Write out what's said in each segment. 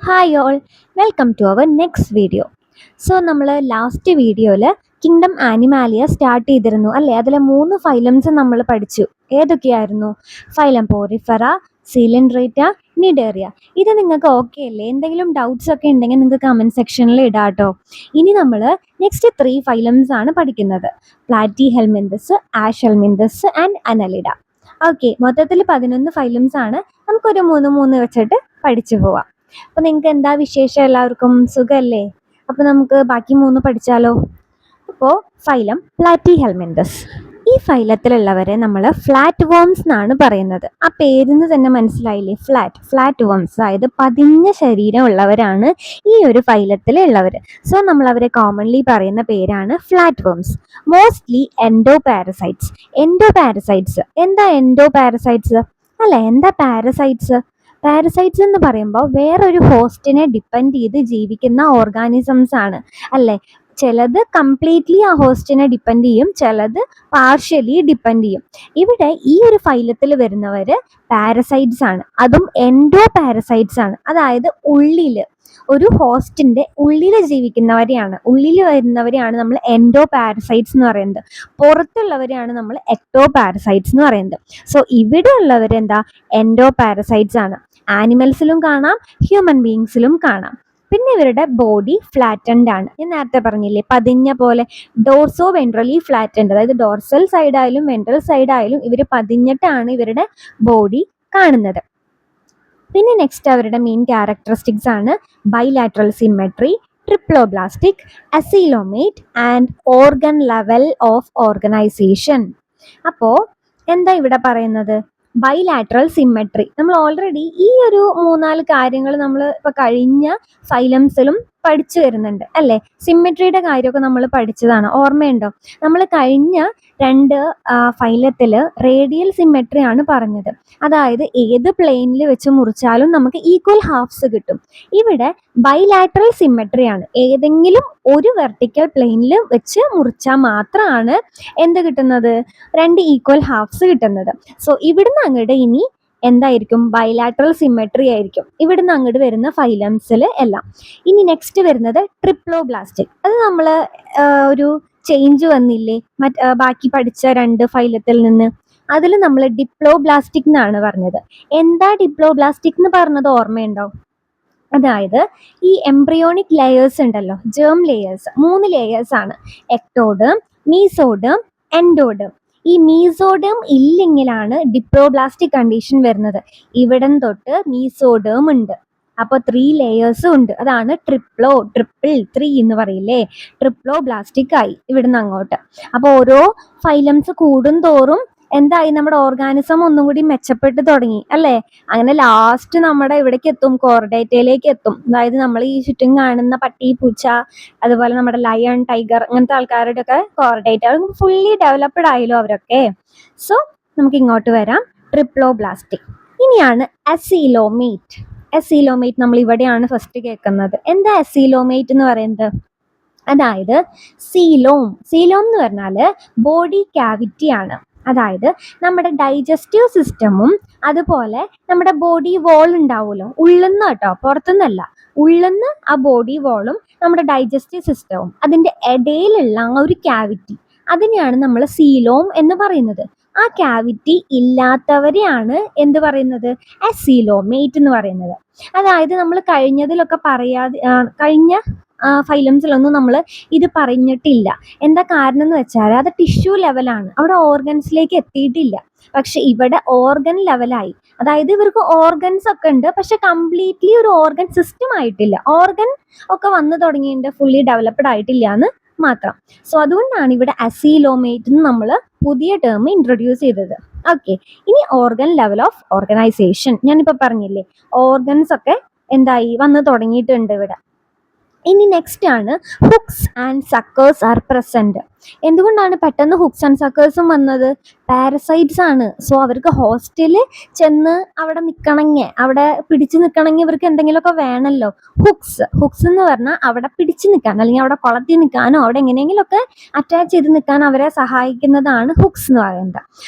Hi all, welcome to our next video. So നമ്മൾ last വീഡിയോയിൽ kingdom Animalia start ചെയ്തിരുന്നു അല്ലേ? അതിലെ 3 ഫൈലംസ് നമ്മൾ പഠിച്ചു. ഏതൊക്കെയായിരുന്നു? Phylum Porifera, Coelenterata, Cnidaria. ഇത് നിങ്ങൾക്ക് ഓക്കെ അല്ലേ? എന്തെങ്കിലും ഡൗട്ട്സ് ഒക്കെ ഉണ്ടെങ്കിൽ നിങ്ങൾക്ക് കമൻറ്റ് സെക്ഷനിൽ ഇടാം കേട്ടോ. ഇനി നമ്മൾ നെക്സ്റ്റ് 3 ഫൈലംസ് ആണ് പഠിക്കുന്നത്. Platy helminthes, ash helminthes and annelida. Okay, മൊത്തത്തിൽ 11 ഫൈലംസ് ആണ്. നമുക്കൊരു 3 വെച്ചിട്ട് പഠിച്ചു പോവാം. അപ്പൊ നിങ്ങൾക്ക് എന്താ വിശേഷം? എല്ലാവർക്കും സുഖല്ലേ? അപ്പൊ നമുക്ക് ബാക്കി 3 പഠിച്ചാലോ? അപ്പോൾ ഫൈലം പ്ലാറ്റി ഹെൽമിന്തസ്. ഈ ഫൈലത്തിലുള്ളവരെ നമ്മൾ ഫ്ലാറ്റ് വോംസ് എന്നാണ് പറയുന്നത്. ആ പേരിന്ന് തന്നെ മനസ്സിലായില്ലേ? ഫ്ലാറ്റ് വോംസ്, അതായത് പതിഞ്ഞ ശരീരം ഉള്ളവരാണ് ഈ ഒരു ഫൈലത്തിലുള്ളവർ. സോ നമ്മൾ അവരെ കോമൺലി പറയുന്ന പേരാണ് flat worms. Mostly endo parasites. എന്താ എൻഡോ പാരസൈറ്റ്സ്? അല്ല, എന്താ പാരസൈറ്റ്സ്? പാരസൈറ്റ്സ് എന്ന് പറയുമ്പോൾ വേറൊരു ഹോസ്റ്റിനെ ഡിപ്പെൻഡ് ചെയ്ത് ജീവിക്കുന്ന ഓർഗാനിസംസ് ആണ് അല്ലേ? ചിലത് കംപ്ലീറ്റ്ലി ആ ഹോസ്റ്റിനെ ഡിപ്പെൻഡ് ചെയ്യും, ചിലത് പാർഷ്യലി ഡിപ്പെൻഡ് ചെയ്യും. ഇവിടെ ഈ ഒരു ഫൈലത്തിൽ വരുന്നവർ പാരസൈറ്റ്സ് ആണ്, അതും എൻഡോ പാരസൈറ്റ്സ് ആണ്. അതായത് ഒരു ഹോസ്റ്റിന്റെ ഉള്ളിൽ ജീവിക്കുന്നവരെയാണ്, ഉള്ളിൽ വരുന്നവരെയാണ് നമ്മൾ എൻഡോ പാരസൈറ്റ്സ് എന്ന് പറയുന്നത്. പുറത്തുള്ളവരെയാണ് നമ്മൾ എക്ടോ പാരസൈറ്റ്സ് എന്ന് പറയുന്നത്. സോ ഇവിടെ ഉള്ളവരെന്താ? എൻഡോ പാരസൈറ്റ്സ് ആണ്. ആനിമൽസിലും കാണാം, ഹ്യൂമൻ ബീങ്സിലും കാണാം. പിന്നെ ഇവരുടെ ബോഡി ഫ്ലാറ്റൻഡ് ആണ്. ഞാൻ നേരത്തെ പറഞ്ഞില്ലേ, പതിഞ്ഞ പോലെ ഡോർസോ വെൻട്രലി ഫ്ലാറ്റൻഡ്, അതായത് ഡോർസൽ സൈഡ് ആയാലും വെൻട്രൽ സൈഡ് ആയാലും ഇവർ പതിഞ്ഞിട്ടാണ് ഇവരുടെ ബോഡി കാണുന്നത്. പിന്നെ നെക്സ്റ്റ് അവരുടെ മെയിൻ ക്യാരക്ടറിസ്റ്റിക്സ് ആണ് bilateral symmetry, triploblastic, acoelomate and organ level of organisation. അപ്പോൾ എന്താ ഇവിടെ പറയുന്നത്? Bilateral symmetry. നമ്മൾ ഓൾറെഡി ഈ ഒരു 3-4 കാര്യങ്ങൾ നമ്മൾ ഇപ്പോൾ കഴിഞ്ഞ ഫൈലംസിലും പഠിച്ചു വരുന്നുണ്ട് അല്ലേ? സിമെട്രിയുടെ കാര്യമൊക്കെ നമ്മൾ പഠിച്ചതാണ്, ഓർമ്മയുണ്ടോ? നമ്മൾ കഴിഞ്ഞ 2 ഫൈലത്തിൽ റേഡിയൽ സിമെട്രി ആണ് പറഞ്ഞത്. അതായത് ഏത് പ്ലെയിനിൽ വെച്ച് മുറിച്ചാലും നമുക്ക് ഈക്വൽ ഹാഫ്സ് കിട്ടും. ഇവിടെ ബൈലാറ്ററൽ സിമെട്രി ആണ്. ഏതെങ്കിലും ഒരു വെർട്ടിക്കൽ പ്ലെയിനിൽ വെച്ച് മുറിച്ചാൽ മാത്രമാണ് എന്ത് കിട്ടുന്നത്? 2 ഈക്വൽ ഹാഫ്സ് കിട്ടുന്നത്. സോ ഇവിടുന്ന് അങ്ങോട്ട് ഇനി എന്തായിരിക്കും? ബൈലാറ്ററൽ സിമെട്രി ആയിരിക്കും ഇവിടുന്ന് അങ്ങോട്ട് വരുന്ന ഫൈലംസിൽ എല്ലാം. ഇനി നെക്സ്റ്റ് വരുന്നത് ട്രിപ്ലോബ്ലാസ്റ്റിക്. അത് നമ്മൾ ഒരു ചേഞ്ച് വന്നില്ലേ ബാക്കി പഠിച്ച 2 ഫൈലത്തിൽ നിന്ന്? അതിൽ നമ്മൾ ഡിപ്ലോബ്ലാസ്റ്റിക് എന്നാണ് പറഞ്ഞത്. എന്താ ഡിപ്ലോബ്ലാസ്റ്റിക് എന്ന് പറഞ്ഞത് ഓർമ്മയുണ്ടോ? അതായത് ഈ എംബ്രിയോണിക് ലെയേഴ്സ് ഉണ്ടല്ലോ, ജേം ലെയേഴ്സ്, 3 ലെയേഴ്സ് ആണ്. Ectoderm, mesoderm, endoderm. ഈ മീസോഡേം ഇല്ലെങ്കിലാണ് ഡിപ്ലോബ്ലാസ്റ്റിക് കണ്ടീഷൻ വരുന്നത്. ഇവിടം തൊട്ട് മീസോഡേം ഉണ്ട്, അപ്പോൾ 3 ലെയേഴ്സും ഉണ്ട്. അതാണ് ട്രിപ്പിൾ 3 എന്ന് പറയില്ലേ? ട്രിപ്ലോബ്ലാസ്റ്റിക് ആയി ഇവിടുന്ന് അങ്ങോട്ട്. അപ്പോൾ ഓരോ ഫൈലംസ് കൂടും തോറും എന്തായി? നമ്മുടെ ഓർഗാനിസം ഒന്നും കൂടി മെച്ചപ്പെട്ട് തുടങ്ങി അല്ലേ? അങ്ങനെ ലാസ്റ്റ് നമ്മുടെ ഇവിടേക്ക് എത്തും, കോർഡേറ്റയിലേക്ക് എത്തും. അതായത് നമ്മൾ ഈ ചുറ്റും കാണുന്ന പട്ടി, പൂച്ച, അതുപോലെ നമ്മുടെ ലയൺ, ടൈഗർ, അങ്ങനത്തെ ആൾക്കാരുടെ ഒക്കെ കോർഡേറ്റ ഫുള്ളി ഡെവലപ്ഡ് ആയല്ലോ അവരൊക്കെ. സോ നമുക്ക് ഇങ്ങോട്ട് വരാം. ട്രിപ്ലോബ്ലാസ്റ്റിക്. ഇനിയാണ് അസീലോമേറ്റ്. നമ്മൾ ഇവിടെയാണ് ഫസ്റ്റ് കേൾക്കുന്നത്. എന്താ അസീലോമേറ്റ് എന്ന് പറയുന്നത്? അതായത് സീലോം എന്ന് പറഞ്ഞാൽ ബോഡി ക്യാവിറ്റി ആണ്. അതായത് നമ്മുടെ ഡൈജസ്റ്റീവ് സിസ്റ്റമും അതുപോലെ നമ്മുടെ ബോഡി വോൾ ഉണ്ടാവുമല്ലോ, ഉള്ളിന്ന് കേട്ടോ, പുറത്തുനിന്നല്ല, ഉള്ളിന്ന് ആ ബോഡി വോളും നമ്മുടെ ഡൈജസ്റ്റീവ് സിസ്റ്റവും അതിൻ്റെ ഇടയിലുള്ള ആ ഒരു ക്യാവിറ്റി, അതിനെയാണ് നമ്മൾ സീലോം എന്ന് പറയുന്നത്. ആ ക്യാവിറ്റി ഇല്ലാത്തവരെയാണ് എന്ത് പറയുന്നത്? അസീലോമേറ്റ് എന്ന് പറയുന്നത്. അതായത് നമ്മൾ കഴിഞ്ഞതിലൊക്കെ കഴിഞ്ഞ ഫൈലംസിലൊന്നും നമ്മൾ ഇത് പറഞ്ഞിട്ടില്ല. എന്താ കാരണം എന്ന് വെച്ചാൽ അത് ടിഷ്യൂ ലെവലാണ്, അവിടെ ഓർഗൻസിലേക്ക് എത്തിയിട്ടില്ല. പക്ഷെ ഇവിടെ ഓർഗൻ ലെവലായി. അതായത് ഇവർക്ക് ഓർഗൻസ് ഒക്കെ ഉണ്ട്, പക്ഷെ കംപ്ലീറ്റ്ലി ഒരു ഓർഗൻ സിസ്റ്റം ആയിട്ടില്ല. ഓർഗൻ ഒക്കെ വന്നു തുടങ്ങിയിട്ട് ഫുള്ളി ഡെവലപ്ഡ് ആയിട്ടില്ല എന്ന് മാത്രം. സോ അതുകൊണ്ടാണ് ഇവിടെ അസീലോമേറ്റ് എന്ന് നമ്മൾ പുതിയ ടേം ഇൻട്രൊഡ്യൂസ് ചെയ്തത്. ഓക്കെ, ഇനി ഓർഗൻ ലെവൽ ഓഫ് ഓർഗനൈസേഷൻ. ഞാനിപ്പോൾ പറഞ്ഞില്ലേ, ഓർഗൻസ് ഒക്കെ എന്തായി വന്ന് തുടങ്ങിയിട്ടുണ്ട് ഇവിടെ. ഇനി നെക്സ്റ്റ് ആണ് hook hooks and suckers R present. എന്തുകൊണ്ടാണ് പെട്ടെന്ന് ഹുക്സ് ആൻഡ് സക്കേഴ്സും വന്നത്? പാരസൈറ്റ്സ് ആണ്. സോ അവർക്ക് ഹോസ്റ്റലിൽ ചെന്ന് അവിടെ നിൽക്കണമെങ്കിൽ, അവിടെ പിടിച്ചു നിൽക്കണമെങ്കിൽ ഇവർക്ക് എന്തെങ്കിലുമൊക്കെ വേണമല്ലോ. ഹുക്സ് എന്ന് പറഞ്ഞാൽ അവിടെ പിടിച്ചു നിൽക്കാൻ, അല്ലെങ്കിൽ അവിടെ കൊളത്തി നിൽക്കാനോ അവിടെ എങ്ങനെയെങ്കിലുമൊക്കെ അറ്റാച്ച് ചെയ്ത് നിൽക്കാൻ അവരെ സഹായിക്കുന്നതാണ് ഹുക്സ് എന്ന് പറയുന്നത്.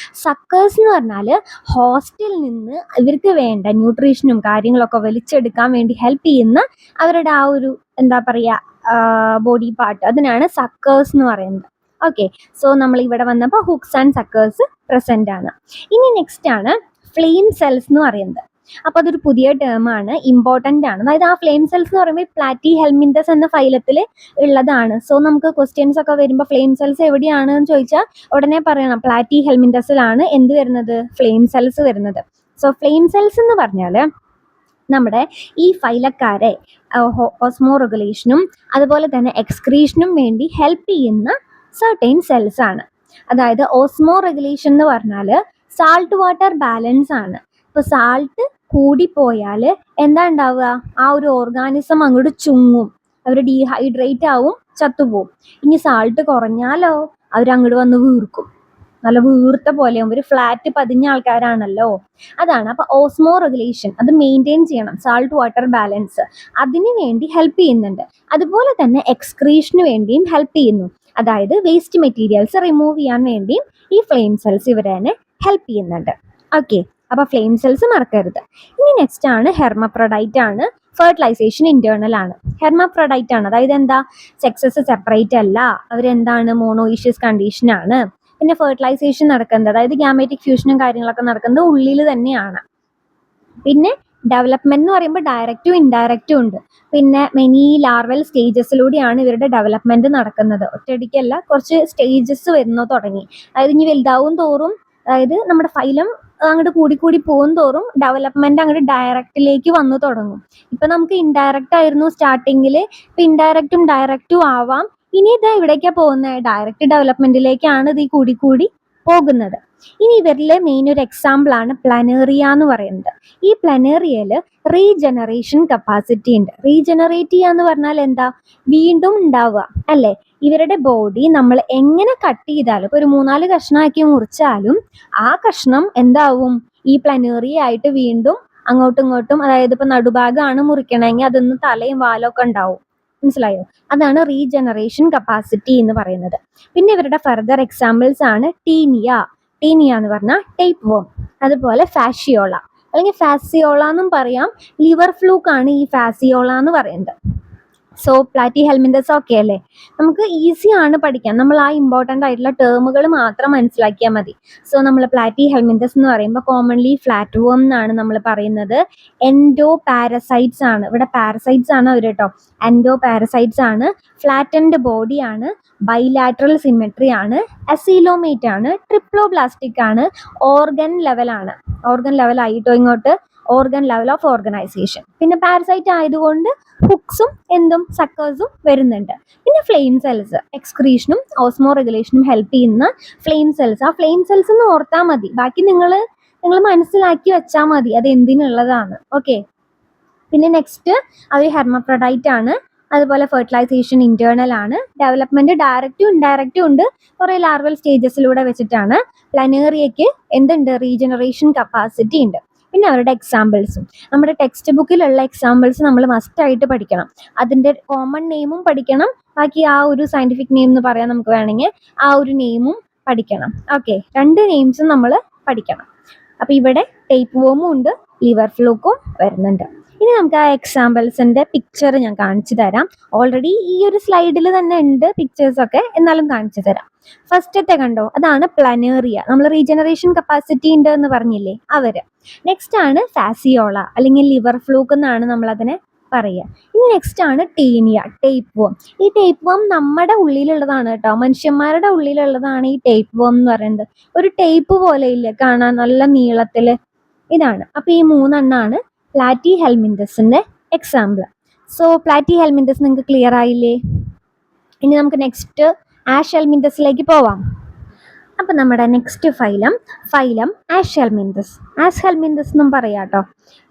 സക്കേഴ്സ് എന്ന് പറഞ്ഞാൽ ഹോസ്റ്റലിൽ നിന്ന് ഇവർക്ക് വേണ്ട ന്യൂട്രീഷനും കാര്യങ്ങളൊക്കെ വലിച്ചെടുക്കാൻ വേണ്ടി ഹെൽപ്പ് ചെയ്യുന്ന അവരുടെ ആ ഒരു എന്താ പറയുക ബോഡി പാർട്ട്, അതിനാണ് സക്കേഴ്സ് എന്ന് പറയുന്നത്. ഓക്കെ, സോ നമ്മൾ ഇവിടെ വന്നപ്പോൾ ഹുക്സ് ആൻഡ് സക്കേഴ്സ് പ്രസന്റ് ആണ്. ഇനി നെക്സ്റ്റ് ആണ് ഫ്ലെയിം സെൽസ് എന്ന് പറയുന്നത്. അപ്പോൾ അതൊരു പുതിയ ടേമാണ്, ഇമ്പോർട്ടൻ്റ് ആണ്. അതായത് ആ ഫ്ലെയിം സെൽസ് എന്ന് പറയുമ്പോൾ പ്ലാറ്റി ഹെൽമിന്തസ് എന്ന ഫൈലത്തിൽ ഉള്ളതാണ്. സോ നമുക്ക് ക്വസ്റ്റ്യൻസ് ഒക്കെ വരുമ്പോൾ ഫ്ലെയിം സെൽസ് എവിടെയാണ് എന്ന് ചോദിച്ചാൽ ഉടനെ പറയണം പ്ലാറ്റി ഹെൽമിന്തസിലാണ് എന്ത് വരുന്നത്, ഫ്ലെയിം സെൽസ് വരുന്നത്. സോ ഫ്ലെയിം സെൽസ് എന്ന് പറഞ്ഞാൽ നമ്മുടെ ഈ ഫൈലക്കാരെ ഓസ്മോ റെഗുലേഷനും അതുപോലെ തന്നെ എക്സ്ക്രീഷനും വേണ്ടി ഹെൽപ്പ് ചെയ്യുന്ന സർട്ടൈൻ സെൽസ് ആണ്. അതായത് ഓസ്മോ റെഗുലേഷൻ എന്ന് പറഞ്ഞാൽ സാൾട്ട് വാട്ടർ ബാലൻസ് ആണ്. ഇപ്പോൾ സാൾട്ട് കൂടിപ്പോയാൽ എന്താ ഉണ്ടാവുക, ആ ഒരു ഓർഗാനിസം അങ്ങോട്ട് ചുങ്ങും, അവർ ഡീഹൈഡ്രേറ്റ് ആവും, ചത്തുപോകും. ഇനി സാൾട്ട് കുറഞ്ഞാലോ അവരങ്ങോട്ട് വന്ന് വീർക്കും, നല്ല വീർത്ത പോലെയാവും. ഒരു ഫ്ലാറ്റ് പതിഞ്ഞ ആൾക്കാരാണല്ലോ, അതാണ്. അപ്പോൾ ഓസ്മോ റെഗുലേഷൻ അത് മെയിൻറ്റെയിൻ ചെയ്യണം, സാൾട്ട് വാട്ടർ ബാലൻസ്, അതിന് വേണ്ടി ഹെൽപ്പ് ചെയ്യുന്നുണ്ട്. അതുപോലെ തന്നെ എക്സ്ക്രീഷന് വേണ്ടിയും ഹെൽപ്പ് ചെയ്യുന്നു. അതായത് വേസ്റ്റ് മെറ്റീരിയൽസ് റിമൂവ് ചെയ്യാൻ വേണ്ടിയും ഈ ഫ്ലെയിം സെൽസ് ഇവരെ ഹെൽപ്പ് ചെയ്യുന്നുണ്ട്. ഓക്കെ, അപ്പോൾ ഫ്ലെയിം സെൽസ് മറക്കരുത്. ഇനി നെക്സ്റ്റ് ആണ് ഹെർമപ്രൊഡൈറ്റ് ആണ്. ഫെർട്ടിലൈസേഷൻ ഇന്റേണൽ ആണ്. ഹെർമപ്രൊഡൈറ്റ് ആണ്, അതായത് എന്താ, സെക്സസ് സെപ്പറേറ്റ് അല്ല, അവരെന്താണ് മോണോയിഷ്യസ് കണ്ടീഷൻ ആണ്. പിന്നെ ഫെർട്ടിലൈസേഷൻ നടക്കുന്നത്, അതായത് ഗ്യാമറ്റിക് ഫ്യൂഷനും കാര്യങ്ങളൊക്കെ നടക്കുന്നത് ഉള്ളിൽ തന്നെയാണ്. പിന്നെ ഡെവലപ്മെന്റ് എന്ന് പറയുമ്പോൾ ഡയറക്റ്റും ഇൻഡയറക്റ്റും ഉണ്ട്. പിന്നെ മെനി ലാർവൽ സ്റ്റേജസിലൂടെയാണ് ഇവരുടെ ഡെവലപ്മെന്റ് നടക്കുന്നത്. ഒറ്റയടിക്കല്ല, കുറച്ച് സ്റ്റേജസ് വരുന്നു തുടങ്ങി. അതായത് ഇനി വലുതാവും തോറും, അതായത് നമ്മുടെ ഫൈലം അങ്ങോട്ട് കൂടി പോകും തോറും ഡെവലപ്മെന്റ് അങ്ങോട്ട് ഡയറക്റ്റിലേക്ക് വന്നു തുടങ്ങും. ഇപ്പൊ നമുക്ക് ഇൻഡയറക്റ്റ് ആയിരുന്നു സ്റ്റാർട്ടിങ്ങിൽ, ഇപ്പൊ ഇൻഡയറക്റ്റും ഡയറക്റ്റും ആവാം. ഇനി ഇത് എവിടേക്കാണ് പോകുന്നത്, ഡയറക്റ്റ് ഡെവലപ്മെന്റിലേക്കാണ് ഇത് കൂടി പോകുന്നത്. ഇനി ഇവരിലെ മെയിൻ ഒരു എക്സാമ്പിൾ ആണ് പ്ലനേറിയ എന്ന് പറയുന്നത്. ഈ പ്ലനേറിയയിൽ റീജനറേഷൻ കപ്പാസിറ്റി ഉണ്ട്. റീജനറേറ്റ് ചെയ്യുക എന്ന് പറഞ്ഞാൽ എന്താ, വീണ്ടും ഉണ്ടാവുക അല്ലേ. ഇവരുടെ ബോഡി നമ്മൾ എങ്ങനെ കട്ട് ചെയ്താലും, ഇപ്പോൾ ഒരു 3-4 കഷ്ണമാക്കി മുറിച്ചാലും ആ കഷ്ണം എന്താവും, ഈ പ്ലനേറിയ ആയിട്ട് വീണ്ടും അങ്ങോട്ടും ഇങ്ങോട്ടും, അതായത് ഇപ്പോൾ നടുഭാഗമാണ് മുറിക്കണമെങ്കിൽ അതൊന്ന് തലയും വാലൊക്കെ ഉണ്ടാവും. മനസ്സിലായോ? അതാണ് റീജനറേഷൻ കപ്പാസിറ്റി എന്ന് പറയുന്നത്. പിന്നെ ഇവരുടെ ഫർദർ എക്സാമ്പിൾസ് ആണ് ടീനിയ എന്ന് പറഞ്ഞാൽ ടേപ്പ് വോം, അതുപോലെ ഫാഷിയോള അല്ലെങ്കിൽ ഫാസിയോള എന്നും പറയാം. ലിവർ ഫ്ലൂക്ക് ആണ് ഈ ഫാസിയോള എന്ന് പറയുന്നത്. സോ പ്ലാറ്റി ഹെൽമിന്തസ് ഓക്കെ അല്ലേ, നമുക്ക് ഈസി ആണ് പഠിക്കാൻ. നമ്മൾ ആ ഇമ്പോർട്ടൻ്റ് ആയിട്ടുള്ള ടേമുകൾ മാത്രം മനസ്സിലാക്കിയാൽ മതി. സോ നമ്മൾ പ്ലാറ്റി ഹെൽമിന്തസ് എന്ന് പറയുമ്പോൾ കോമൺലി ഫ്ലാറ്റ് വോം എന്നാണ് നമ്മൾ പറയുന്നത്. എൻഡോ പാരസൈറ്റ്സ് ആണ്, ഇവിടെ പാരസൈറ്റ്സ് ആണ് അവർ കേട്ടോ. എൻഡോ പാരസൈറ്റ്സ് ആണ്, ഫ്ലാറ്റൻഡ് ബോഡി ആണ്, ബൈലാറ്ററൽ സിമെട്രി ആണ്, അസീലോമേറ്റ് ആണ്, ട്രിപ്ലോബ്ലാസ്റ്റിക് ആണ്, ഓർഗൻ ലെവലാണ്. ഓർഗൻ ലെവൽ ആയിട്ടോ ഇങ്ങോട്ട്, ഓർഗൻ ലെവൽ ഓഫ് ഓർഗനൈസേഷൻ. പിന്നെ പാരസൈറ്റ് ആയതുകൊണ്ട് ഹുക്സും എന്തും സക്കേഴ്സും വരുന്നുണ്ട്. പിന്നെ ഫ്ലെയിം സെൽസ് എക്സ്ക്രീഷനും ഓസ്മോ റെഗുലേഷനും ഹെൽപ്പ് ചെയ്യുന്ന ഫ്ലെയിം സെൽസ്. ആ ഫ്ലെയിം സെൽസ് എന്ന് ഓർത്താൽ മതി, ബാക്കി നിങ്ങൾ മനസ്സിലാക്കി വെച്ചാൽ മതി അത് എന്തിനുള്ളതാണ്. ഓക്കെ, പിന്നെ നെക്സ്റ്റ് അവർ ഹെർമപ്രൊഡൈറ്റ് ആണ്, അതുപോലെ ഫെർട്ടിലൈസേഷൻ ഇന്റേണൽ ആണ്, ഡെവലപ്മെന്റ് ഡയറക്റ്റും ഇൻഡയറക്റ്റും ഉണ്ട്, കുറേ ലാർവൽ സ്റ്റേജസിലൂടെ വെച്ചിട്ടാണ്. പ്ലനേറിയയ്ക്ക് എന്തുണ്ട്, റീജനറേഷൻ കപ്പാസിറ്റി ഉണ്ട്. പിന്നെ അവരുടെ എക്സാമ്പിൾസും നമ്മുടെ ടെക്സ്റ്റ് ബുക്കിലുള്ള എക്സാമ്പിൾസ് നമ്മൾ മസ്റ്റായിട്ട് പഠിക്കണം. അതിൻ്റെ കോമൺ നെയിമും പഠിക്കണം, ബാക്കി ആ ഒരു സയൻറ്റിഫിക് നെയിം എന്ന് പറയാൻ നമുക്ക് വേണമെങ്കിൽ ആ ഒരു നെയിമും പഠിക്കണം. ഓക്കെ, 2 നെയിംസും നമ്മൾ പഠിക്കണം. അപ്പോൾ ഇവിടെ ടേപ്പ് വോമും ഉണ്ട്, ലിവർ ഫ്ലൂക്കും വരുന്നുണ്ട്. ഇനി നമുക്ക് ആ എക്സാമ്പിൾസിൻ്റെ പിക്ചർ ഞാൻ കാണിച്ചു തരാം. ഓൾറെഡി ഈ ഒരു സ്ലൈഡിൽ തന്നെ ഉണ്ട് പിക്ചേഴ്സൊക്കെ, എന്നാലും കാണിച്ചു തരാം. ഫസ്റ്റത്തെ കണ്ടോ, അതാണ് പ്ലനേറിയ. നമ്മൾ റീജനറേഷൻ കപ്പാസിറ്റി ഉണ്ട് എന്ന് പറഞ്ഞില്ലേ, അവർ. നെക്സ്റ്റ് ആണ് ഫാസിയോള അല്ലെങ്കിൽ ലിവർ ഫ്ലൂക്ക് എന്നാണ് നമ്മളതിനെ പറയുക. ഇനി നെക്സ്റ്റ് ആണ് ടീനിയ, ടേപ്പ് വോം. ഈ ടേപ്പ് വോം നമ്മുടെ ഉള്ളിലുള്ളതാണ് കേട്ടോ, മനുഷ്യന്മാരുടെ ഉള്ളിലുള്ളതാണ് ഈ ടേപ്പ് വോം എന്ന് പറയുന്നത്. ഒരു ടേപ്പ് പോലെ ഇല്ലേ കാണാൻ, നല്ല നീളത്തിൽ, ഇതാണ്. അപ്പോൾ ഈ 3 എണ്ണമാണ് പ്ലാറ്റി ഹെൽമിന്തസിൻ്റെ എക്സാമ്പിൾ. സോ പ്ലാറ്റി ഹെൽമിന്തസ് നിങ്ങൾക്ക് ക്ലിയർ ആയില്ലേ? ഇനി നമുക്ക് നെക്സ്റ്റ് ആഷ് ഹെൽമിന്തസിലേക്ക് പോവാം. അപ്പം നമ്മുടെ നെക്സ്റ്റ് ഫൈലം ആഷ് ഹെൽമിന്തസ് എന്നും പറയാം കേട്ടോ.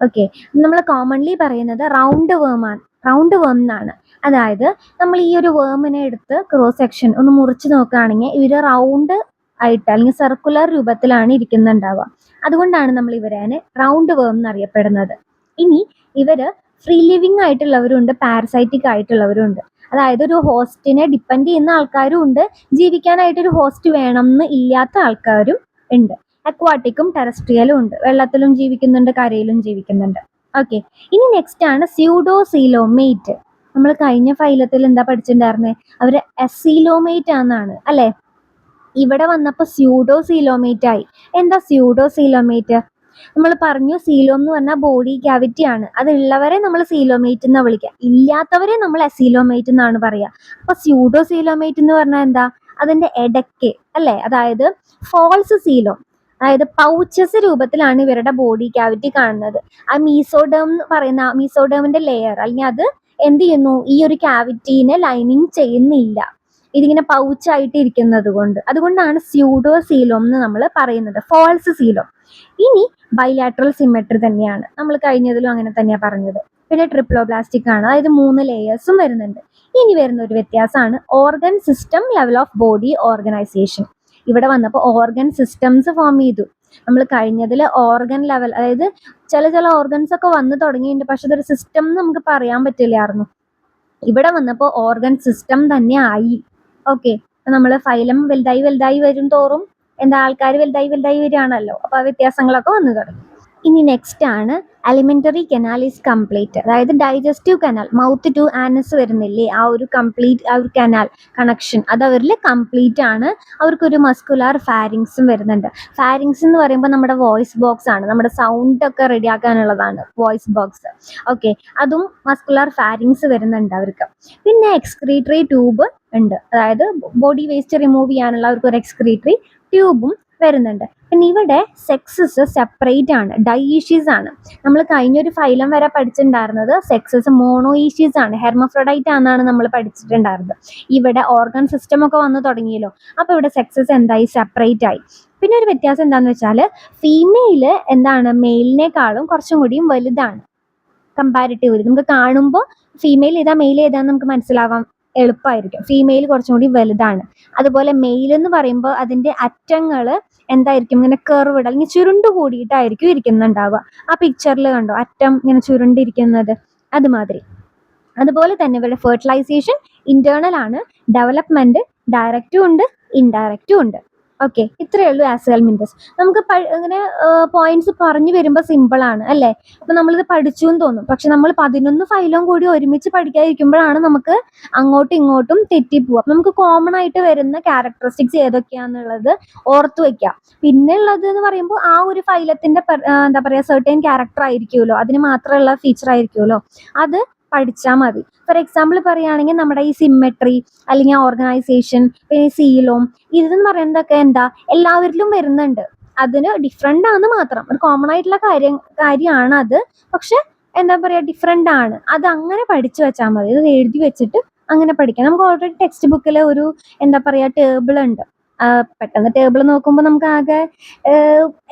ഓക്കെ, നമ്മൾ കോമൺലി പറയുന്നത് റൗണ്ട് വേമാണ്. റൗണ്ട് വേം എന്നാണ്. അതായത് നമ്മൾ ഈ ഒരു വേമിനെ എടുത്ത് ക്രോസ് സെക്ഷൻ ഒന്ന് മുറിച്ച് നോക്കുകയാണെങ്കിൽ ഇവർ റൗണ്ട് ആയിട്ട് അല്ലെങ്കിൽ സർക്കുലർ രൂപത്തിലാണ് ഇരിക്കുന്നുണ്ടാവുക. അതുകൊണ്ടാണ് നമ്മൾ ഇവരെ റൗണ്ട് വേം എന്നറിയപ്പെടുന്നത്. ഇനി ഇവര് ഫ്രീ ലിവിങ് ആയിട്ടുള്ളവരുണ്ട്, പാരസൈറ്റിക് ആയിട്ടുള്ളവരുണ്ട്. അതായത് ഒരു ഹോസ്റ്റിനെ ഡിപ്പെൻഡ് ചെയ്യുന്ന ആൾക്കാരും ഉണ്ട്, ജീവിക്കാനായിട്ട് ഒരു ഹോസ്റ്റ് വേണം എന്ന് ഇല്ലാത്ത ആൾക്കാരും ഉണ്ട്. അക്വാട്ടിക്കും ടെറസ്ട്രിയലും ഉണ്ട്, വെള്ളത്തിലും ജീവിക്കുന്നുണ്ട്, കരയിലും ജീവിക്കുന്നുണ്ട്. ഓക്കെ, ഇനി നെക്സ്റ്റ് ആണ് സ്യൂഡോസീലോമേറ്റ്. നമ്മൾ കഴിഞ്ഞ ഫൈലത്തിൽ എന്താ പഠിച്ചിട്ടുണ്ടായിരുന്നത്? അവര് എസീലോമേറ്റ് ആണെന്നാണ് അല്ലെ. ഇവിടെ വന്നപ്പോൾ സ്യൂഡോസീലോമേറ്റ് ആയി. എന്താ സ്യൂഡോസീലോമേറ്റ്? നമ്മൾ പറഞ്ഞു സീലോം എന്ന് പറഞ്ഞാൽ ബോഡി ക്യാവിറ്റി ആണ്. അതുള്ളവരെ നമ്മൾ സീലോമേറ്റ് എന്നാ വിളിക്കുക, ഇല്ലാത്തവരെ നമ്മൾ എസീലോമേറ്റ് എന്നാണ് പറയുക. അപ്പൊ സ്യൂഡോസീലോമേറ്റ് എന്ന് പറഞ്ഞാൽ എന്താ? അതിന്റെ ഇടയ്ക്ക് അല്ലെ, അതായത് ഫോൾസ് സീലോം, അതായത് പൗച്ചസ് രൂപത്തിലാണ് ഇവരുടെ ബോഡി ക്യാവിറ്റി കാണുന്നത്. ആ മീസോഡേം എന്ന് പറയുന്ന മീസോഡേമിന്റെ ലെയർ അല്ലെങ്കിൽ അത് എന്ത് ചെയ്യുന്നു, ഈ ഒരു ക്യാവിറ്റീനെ ലൈനിങ് ചെയ്യുന്നില്ല, ഇതിങ്ങനെ പൗച്ചായിട്ട് ഇരിക്കുന്നത് കൊണ്ട്. അതുകൊണ്ടാണ് സ്യൂഡോ സീലോം എന്ന് നമ്മൾ പറയുന്നത്, ഫോൾസ് സീലോം. ഇനി ബൈലാറ്ററൽ സിമെട്രി തന്നെയാണ്, നമ്മൾ കഴിഞ്ഞതിലും അങ്ങനെ തന്നെയാണ് പറഞ്ഞത്. പിന്നെ ട്രിപ്ലോബ്ലാസ്റ്റിക് ആണ്, അതായത് 3 ലെയേഴ്സും വരുന്നുണ്ട്. ഇനി വരുന്ന ഒരു വ്യത്യാസമാണ് organ system level of body organisation. ഇവിടെ വന്നപ്പോൾ ഓർഗൻ സിസ്റ്റംസ് ഫോം ചെയ്തു. നമ്മൾ കഴിഞ്ഞതിൽ ഓർഗൻ ലെവൽ, അതായത് ചില ഓർഗൻസ് ഒക്കെ വന്ന് തുടങ്ങിയിട്ടുണ്ട്, പക്ഷെ അതൊരു സിസ്റ്റം നമുക്ക് പറയാൻ പറ്റില്ലായിരുന്നു. ഇവിടെ വന്നപ്പോൾ ഓർഗൻ സിസ്റ്റം തന്നെ ആയി. ഓക്കെ, നമ്മൾ ഫൈലം വലുതായി വരും തോറും എന്താ ആൾക്കാർ വലുതായി വരികയാണല്ലോ, അപ്പോൾ ആ വ്യത്യാസങ്ങളൊക്കെ വന്നു തുടങ്ങി. ഇനി നെക്സ്റ്റ് ആണ് അലിമെന്ററി കനാൽ ഈസ് കംപ്ലീറ്റ്. അതായത് digestive canal, mouth to anus വരുന്നില്ലേ, ആ ഒരു കംപ്ലീറ്റ് ആ ഒരു കനാൽ കണക്ഷൻ അത് അവരിൽ കംപ്ലീറ്റ് ആണ്. അവർക്കൊരു മസ്കുലാർ ഫാരിങ്സും വരുന്നുണ്ട്. ഫാരിങ്സ് എന്ന് പറയുമ്പോൾ നമ്മുടെ വോയിസ് ബോക്സ് ആണ്, നമ്മുടെ സൗണ്ട് ഒക്കെ റെഡിയാക്കാനുള്ളതാണ് വോയിസ് ബോക്സ്. ഓക്കെ, അതും മസ്കുലാർ ഫാരിങ്സ് വരുന്നുണ്ട് അവർക്ക്. പിന്നെ എക്സ്ക്രീറ്ററി ട്യൂബ് ഉണ്ട്, അതായത് ബോഡി വേസ്റ്റ് റിമൂവ് ചെയ്യാനുള്ള അവർക്ക് ഒരു എക്സ്ക്രീറ്ററി ട്യൂബും വരുന്നുണ്ട്. പിന്നെ ഇവിടെ സെക്സസ് സെപ്പറേറ്റ് ആണ്, ഡൈഈഷ്യസ് ആണ്. നമ്മൾ കഴിഞ്ഞൊരു ഫൈലം വരെ പഠിച്ചിട്ടുണ്ടായിരുന്നത് സെക്സസ് മോണോഈഷ്യസ് ആണ്, ഹെർമഫ്രോഡൈറ്റ് ആണെന്നാണ് നമ്മൾ പഠിച്ചിട്ടുണ്ടായിരുന്നത്. ഇവിടെ ഓർഗൻ സിസ്റ്റം ഒക്കെ വന്നു തുടങ്ങിയല്ലോ, അപ്പോൾ ഇവിടെ സെക്സസ് എന്തായി, സെപ്പറേറ്റ് ആയി. പിന്നെ ഒരു വ്യത്യാസം എന്താണെന്ന് വെച്ചാൽ ഫീമെയില് എന്താണ് മെയിലിനേക്കാളും കുറച്ചും കൂടിയും വലുതാണ് കമ്പാരിറ്റീവ്ലി. നമുക്ക് കാണുമ്പോൾ ഫീമെയിൽ ഏതാ മെയിൽ ഏതാന്ന് നമുക്ക് മനസ്സിലാവാൻ എളുപ്പമായിരിക്കും. ഫീമെയിൽ കുറച്ചും കൂടി വലുതാണ്. അതുപോലെ മെയിൽ എന്ന് പറയുമ്പോൾ അതിൻ്റെ അറ്റങ്ങൾ എന്തായിരിക്കും, ഇങ്ങനെ കർവ്ഡ് അല്ലെങ്കിൽ ചുരുണ്ടു കൂടിയിട്ടായിരിക്കും ഇരിക്കുന്നുണ്ടാവുക. ആ പിക്ചറിൽ കണ്ടോ അറ്റം ഇങ്ങനെ ചുരുണ്ടിരിക്കുന്നത്, അതുമാതിരി. അതുപോലെ തന്നെ ഇവിടെ ഫെർട്ടിലൈസേഷൻ ഇന്റേണൽ ആണ്, ഡെവലപ്മെന്റ് ഡയറക്റ്റും ഉണ്ട് ഇൻഡയറക്റ്റും ഉണ്ട്. ഓക്കെ, ഇത്രയേ ഉള്ളൂ ആസൽമിൻറ്റസ്. നമുക്ക് ഇങ്ങനെ പോയിന്റ്സ് പറഞ്ഞു വരുമ്പോൾ സിമ്പിളാണ് അല്ലേ, അപ്പം നമ്മളിത് പഠിച്ചു എന്ന് തോന്നും. പക്ഷെ നമ്മൾ 11 ഫൈലും കൂടി ഒരുമിച്ച് പഠിക്കാതിരിക്കുമ്പോഴാണ് നമുക്ക് അങ്ങോട്ടും ഇങ്ങോട്ടും തെറ്റിപ്പോവുക. അപ്പം നമുക്ക് കോമൺ ആയിട്ട് വരുന്ന ക്യാരക്ടറിസ്റ്റിക്സ് ഏതൊക്കെയാണെന്നുള്ളത് ഓർത്തു വയ്ക്കാം. പിന്നെ ഉള്ളത് എന്ന് പറയുമ്പോൾ ആ ഒരു ഫൈലത്തിൻ്റെ എന്താ പറയുക സെർട്ടൈൻ ക്യാരക്ടർ ആയിരിക്കുമല്ലോ, അതിന് മാത്രമുള്ള ഫീച്ചർ ആയിരിക്കുമല്ലോ, അത് പഠിച്ചാൽ മതി. ഫോർ എക്സാമ്പിൾ പറയുകയാണെങ്കിൽ നമ്മുടെ ഈ സിമ്മെട്രി അല്ലെങ്കിൽ ഓർഗനൈസേഷൻ, പിന്നെ സീലോം, ഇതെന്ന് പറയുന്നതൊക്കെ എന്താ എല്ലാവരിലും വരുന്നുണ്ട്. അതിന് ഡിഫറെൻ്റ് ആണ് മാത്രം, ഒരു കോമൺ ആയിട്ടുള്ള കാര്യമാണ് അത്. പക്ഷെ എന്താ പറയുക, ഡിഫറെൻ്റ് ആണ്. അത് അങ്ങനെ പഠിച്ചു വെച്ചാൽ മതി, ഇത് എഴുതി വെച്ചിട്ട് അങ്ങനെ പഠിക്കാം. നമുക്ക് ഓൾറെഡി ടെക്സ്റ്റ് ബുക്കിൽ ഒരു എന്താ പറയുക ടേബിൾ ഉണ്ട്. പെട്ടെന്ന് ടേബിൾ നോക്കുമ്പോൾ നമുക്ക് ആകെ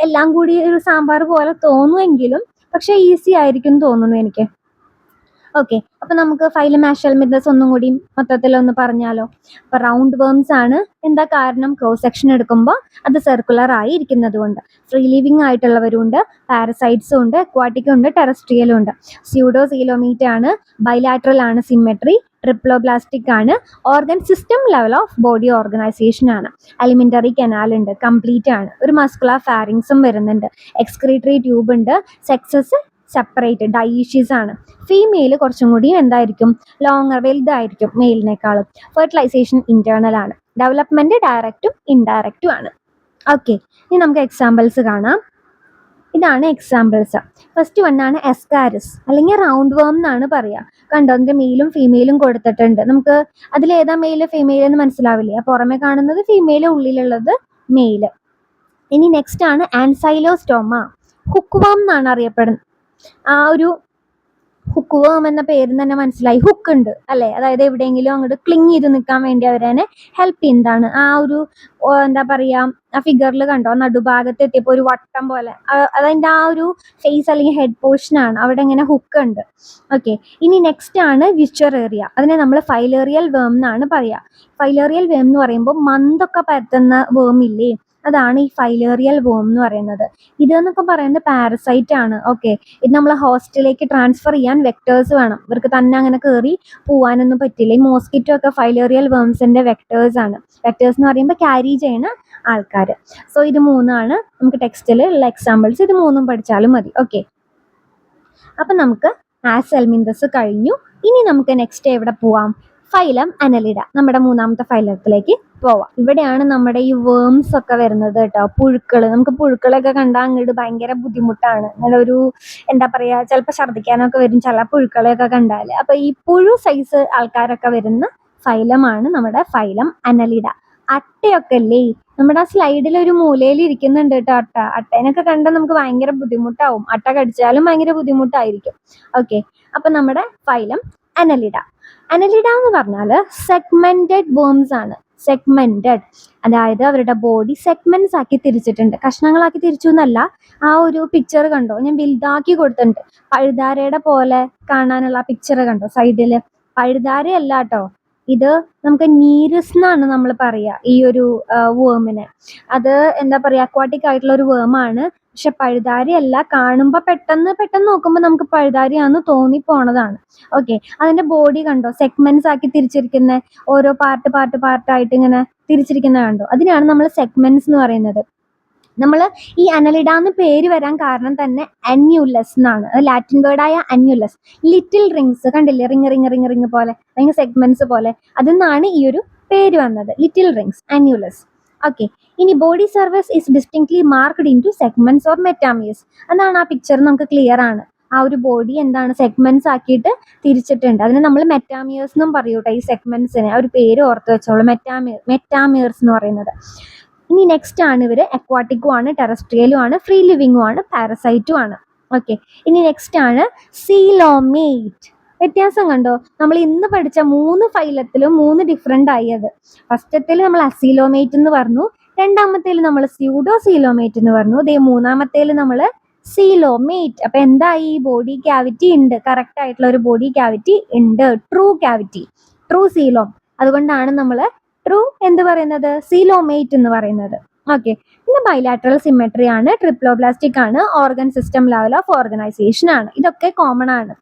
എല്ലാം കൂടി ഒരു സാമ്പാർ പോലെ തോന്നുമെങ്കിലും പക്ഷെ ഈസി ആയിരിക്കും തോന്നുന്നു എനിക്ക്. ഓക്കെ, അപ്പം നമുക്ക് ഫൈലം ആസൽമിൻറ്റസ് ഒന്നും കൂടി മൊത്തത്തിലൊന്ന് പറഞ്ഞാലോ. അപ്പോൾ റൗണ്ട് വേംസ് ആണ്. എന്താ കാരണം? ക്രോസ് സെക്ഷൻ എടുക്കുമ്പോൾ അത് സർക്കുലർ ആയി ഇരിക്കുന്നത് കൊണ്ട്. ഫ്രീ ലിവിങ് ആയിട്ടുള്ളവരുണ്ട്, പാരസൈറ്റ്സും ഉണ്ട്, അക്വാട്ടിക്കും ഉണ്ട്, ടെറസ്ട്രിയലും ഉണ്ട്. സ്യൂഡോസീലോമീറ്റ് ആണ്, ബൈലാറ്ററൽ ആണ് സിമ്മെട്രി, ട്രിപ്ലോബ്ലാസ്റ്റിക് ആണ്, organ system level of body organisation ആണ്, അലിമെന്ററി കനാൽ ഉണ്ട്, കംപ്ലീറ്റ് ആണ്, ഒരു മസ്കുലാർ ഫാരിങ്സും വരുന്നുണ്ട്, എക്സ്ക്രീറ്ററി ട്യൂബ് ഉണ്ട്, സെക്സസ് സെപ്പറേറ്റ് ഡൈഈഷ്യസ് ആണ്. ഫീമെയിൽ കുറച്ചും കൂടി എന്തായിരിക്കും, ലോങ്ങർ വലുതായിരിക്കും മെയിലിനേക്കാളും. ഫെർട്ടിലൈസേഷൻ ഇന്റേണൽ ആണ്, ഡെവലപ്മെന്റ് ഡയറക്റ്റും ഇൻഡയറക്റ്റും ആണ്. ഓക്കെ, ഇനി നമുക്ക് എക്സാമ്പിൾസ് കാണാം. ഇതാണ് എക്സാമ്പിൾസ്. ഫസ്റ്റ് വണ്ണാണ് എസ്കാരിസ് അല്ലെങ്കിൽ റൗണ്ട് വേം എന്നാണ് പറയുക. കണ്ടോ, അതിൻ്റെ മെയിലും ഫീമെയിലും കൊടുത്തിട്ടുണ്ട്. നമുക്ക് അതിലേതാ മെയില് ഫീമെയിൽ എന്ന് മനസ്സിലാവില്ലേ. പുറമെ കാണുന്നത് ഫീമെയിൽ, ഉള്ളിലുള്ളത് മെയില്. ഇനി നെക്സ്റ്റ് ആണ് ആൻസൈലോസ്റ്റോമ, ഹുക്ക് വേം എന്നാണ് അറിയപ്പെടുന്നത്. ആ ഒരു ഹുക്ക് വേം എന്ന പേരിൽ തന്നെ മനസ്സിലായി, ഹുക്ക് ഉണ്ട് അല്ലെ, അതായത് എവിടെയെങ്കിലും അങ്ങോട്ട് ക്ലിങ് ചെയ്ത് നിൽക്കാൻ വേണ്ടി അവരതിനെ ഹെൽപ്പ് ചെയ്യുന്നതാണ്. ആ ഒരു എന്താ പറയാ, ആ ഫിഗറിൽ കണ്ടോ നടുഭാഗത്ത് എത്തിയപ്പോൾ ഒരു വട്ടം പോലെ, അതിന്റെ ആ ഒരു ഫേസ് അല്ലെങ്കിൽ ഹെഡ് പോർഷൻ ആണ്, അവിടെ ഇങ്ങനെ ഹുക്ക് ഉണ്ട്. ഓക്കെ, ഇനി നെക്സ്റ്റ് ആണ് വിച്ചർ ഏറിയ. അതിനെ നമ്മൾ ഫൈലേറിയൽ വേം എന്നാണ് പറയാ. ഫൈലേറിയൽ വേം എന്ന് പറയുമ്പോൾ മന്തൊക്കെ പരത്തുന്ന വേം ഇല്ലേ, അതാണ് ഈ ഫൈലേറിയൽ വേം എന്ന് പറയുന്നത്. ഇതെന്നൊക്കെ പറയുന്നത് പാരസൈറ്റ് ആണ്. ഓക്കെ, ഇത് നമ്മൾ ഹോസ്റ്റലിലേക്ക് ട്രാൻസ്ഫർ ചെയ്യാൻ വെക്ടേഴ്സ് വേണം, ഇവർക്ക് തന്നെ അങ്ങനെ കയറി പോവാനൊന്നും പറ്റില്ല. ഈ മോസ്കിറ്റോ ഒക്കെ ഫൈലേറിയൽ വേംസിന്റെ വെക്ടേഴ്സ് ആണ്. വെക്ടേഴ്സ് എന്ന് പറയുമ്പോൾ ക്യാരി ചെയ്യുന്ന ആൾക്കാർ. സോ ഇത് മൂന്നാണ് നമുക്ക് ടെക്സ്റ്റിൽ ഉള്ള എക്സാമ്പിൾസ്. ഇത് മൂന്നും പഠിച്ചാലും മതി. ഓക്കെ, അപ്പം നമുക്ക് ആസെൽമിന്തസ് കഴിഞ്ഞു. ഇനി നമുക്ക് നെക്സ്റ്റ് എവിടെ പോവാം? ഫൈലം അനലിഡ, നമ്മുടെ മൂന്നാമത്തെ ഫൈലത്തിലേക്ക് പോവാം. ഇവിടെയാണ് നമ്മുടെ ഈ വേംസ് ഒക്കെ വരുന്നത് കേട്ടോ. പുഴുക്കള്, നമുക്ക് പുഴുക്കളൊക്കെ കണ്ടാൽ അങ്ങോട്ട് ഭയങ്കര ബുദ്ധിമുട്ടാണ്. അങ്ങനെ ഒരു എന്താ പറയാ, ചിലപ്പോൾ ഛർദ്ദിക്കാനൊക്കെ വരും ചില പുഴുക്കളെയൊക്കെ കണ്ടാൽ. അപ്പൊ ഈ പുഴു സൈസ് ആൾക്കാരൊക്കെ വരുന്ന ഫൈലമാണ് നമ്മുടെ ഫൈലം അനലിഡ. അട്ടയൊക്കെ അല്ലേ, നമ്മുടെ ആ സ്ലൈഡിൽ ഒരു മൂലയിൽ ഇരിക്കുന്നുണ്ട് കേട്ടോ അട്ട. അട്ടേനൊക്കെ കണ്ടാൽ നമുക്ക് ഭയങ്കര ബുദ്ധിമുട്ടാവും, അട്ട കടിച്ചാലും ഭയങ്കര ബുദ്ധിമുട്ടായിരിക്കും. ഓക്കെ, അപ്പൊ നമ്മുടെ ഫൈലം അനലിഡ. അനലിഡ എന്ന് പറഞ്ഞാല് സെഗ്മെന്റഡ് വേംസ് ആണ്. സെഗ്മെന്റഡ്, അതായത് അവരുടെ ബോഡി സെഗ്മെന്റ്സ് ആക്കി തിരിച്ചിട്ടുണ്ട്, കഷ്ണങ്ങളാക്കി തിരിച്ചു എന്നല്ല. ആ ഒരു പിക്ചർ കണ്ടോ, ഞാൻ വലുതാക്കി കൊടുത്തിട്ടുണ്ട്. പഴുതാരയുടെ പോലെ കാണാനുള്ള ആ പിക്ചർ കണ്ടോ സൈഡില്? പഴുതാരയല്ല കേട്ടോ, ഇത് നമുക്ക് നീരസ് എന്നാണ് നമ്മൾ പറയുക ഈ ഒരു വേമിന്. അത് എന്താ പറയുക, അക്വാട്ടിക് ആയിട്ടുള്ള ഒരു വേമാണ്. പക്ഷെ പഴുതാരയല്ല, കാണുമ്പോൾ പെട്ടെന്ന് നോക്കുമ്പോൾ നമുക്ക് പഴുതാരയാന്ന് തോന്നിപ്പോണതാണ്. ഓക്കെ, അതിന്റെ ബോഡി കണ്ടോ, സെഗ്മെന്റ്സ് ആക്കി തിരിച്ചിരിക്കുന്ന, ഓരോ പാർട്ടായിട്ട് ഇങ്ങനെ തിരിച്ചിരിക്കുന്ന കണ്ടോ, അതിനാണ് നമ്മൾ സെഗ്മെന്റ്സ് എന്ന് പറയുന്നത്. നമ്മൾ ഈ അനലിഡ എന്ന് പേര് വരാൻ കാരണം തന്നെ അന്യുലസ് എന്നാണ്, ലാറ്റിൻ വേർഡായ അന്യുലസ്. ലിറ്റിൽ റിങ്സ് കണ്ടില്ലേ, റിങ് പോലെ, അല്ലെങ്കിൽ സെഗ്മെന്റ്സ് പോലെ, അതിന്നാണ് ഈ ഒരു പേര് വന്നത്, ലിറ്റിൽ റിങ്സ്, അന്യുലസ്. ഓക്കെ, ഇനി body surface is distinctly marked into segments or metameres. അതാണ് ആ പിക്ചർ, നമുക്ക് ക്ലിയർ ആണ്. ആ ഒരു ബോഡി എന്താണ്, സെഗ്മെന്റ്സ് ആക്കിയിട്ട് തിരിച്ചിട്ടുണ്ട്. അതിന് നമ്മൾ മെറ്റാമിയേഴ്സ് എന്നും പറയൂട്ടെ ഈ സെഗ്മെന്റ്സിന്. ആ ഒരു പേര് ഓർത്ത് വെച്ചോളൂ, മെറ്റാമിയേഴ്സ് എന്ന് പറയുന്നത്. ഇനി നെക്സ്റ്റ് ആണ് ഇവര് അക്വാട്ടിക്കും ആണ്, ടെറസ്ട്രിയലും ആണ്, ഫ്രീ ലിവിങ്ങും ആണ്, പാരസൈറ്റും ആണ്. ഓക്കെ, ഇനി നെക്സ്റ്റ് ആണ് സീലോമേറ്റ്. വ്യത്യാസം കണ്ടോ, നമ്മൾ ഇന്ന് പഠിച്ച 3 ഫൈലത്തിലും 3 ഡിഫറെന്റ് ആയി. അത് ഫസ്റ്റത്തിൽ നമ്മൾ അസീലോമേറ്റ് എന്ന് പറഞ്ഞു, രണ്ടാമത്തേൽ നമ്മൾ സ്യൂഡോ സീലോമേറ്റ് എന്ന് പറഞ്ഞു, ഇതേ മൂന്നാമത്തേൽ നമ്മൾ സീലോമേറ്റ്. അപ്പൊ എന്തായി, ബോഡി ക്യാവിറ്റി ഉണ്ട്, കറക്റ്റ് ആയിട്ടുള്ള ഒരു ബോഡി ക്യാവിറ്റി ഉണ്ട്, ട്രൂ ക്യാവിറ്റി, ട്രൂ സീലോം. അതുകൊണ്ടാണ് നമ്മൾ ട്രൂ എന്ത് പറയുന്നത്, സീലോമേറ്റ് എന്ന് പറയുന്നത്. ഓക്കെ, പിന്നെ ബൈലാറ്ററൽ സിമെട്രി ആണ്, ട്രിപ്ലോബ്ലാസ്റ്റിക് ആണ്, organ system level of organisation ആണ്. ഇതൊക്കെ കോമൺ ആണ്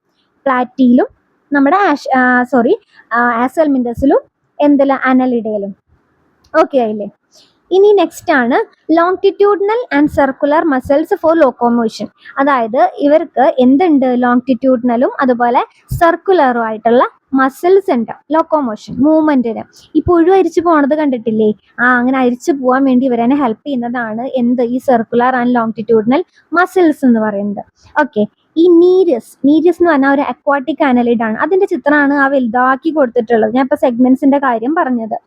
പ്ലാറ്റിയിലും നമ്മുടെ ആസെൽമിന്തസിലും എന്തിലും അനലിഡയിലും. ഓക്കെ ആയില്ലേ? ഇനി നെക്സ്റ്റ് ആണ് longitudinal and circular muscles for locomotion. അതായത് ഇവർക്ക് എന്തുണ്ട്, ലോങ്റ്റിറ്റ്യൂഡിനലും അതുപോലെ സർക്കുലറും ആയിട്ടുള്ള മസിൽസ് ഉണ്ട് ലോക്കോമോഷൻ, മൂവ്മെന്റിന്. ഈ പുഴു അരിച്ചു പോണത് കണ്ടിട്ടില്ലേ, അങ്ങനെ അരിച്ചു പോകാൻ വേണ്ടി ഇവരെന്നെ ഹെൽപ്പ് ചെയ്യുന്നതാണ് എന്ത്, ഈ സർക്കുലർ ആൻഡ് ലോങ്റ്റിറ്റ്യൂഡിനൽ മസിൽസ് എന്ന് പറയുന്നത്. ഓക്കെ, ഈ നീരസ് എന്ന് പറഞ്ഞാൽ ഒരു അക്വാട്ടിക് അനലിഡ് ആണ്. അതിന്റെ ചിത്രമാണ് ആ വലുതാക്കി കൊടുത്തിട്ടുള്ളത്, ഞാൻ ഇപ്പൊ സെഗ്മെന്റ്സിന്റെ കാര്യം പറഞ്ഞത്.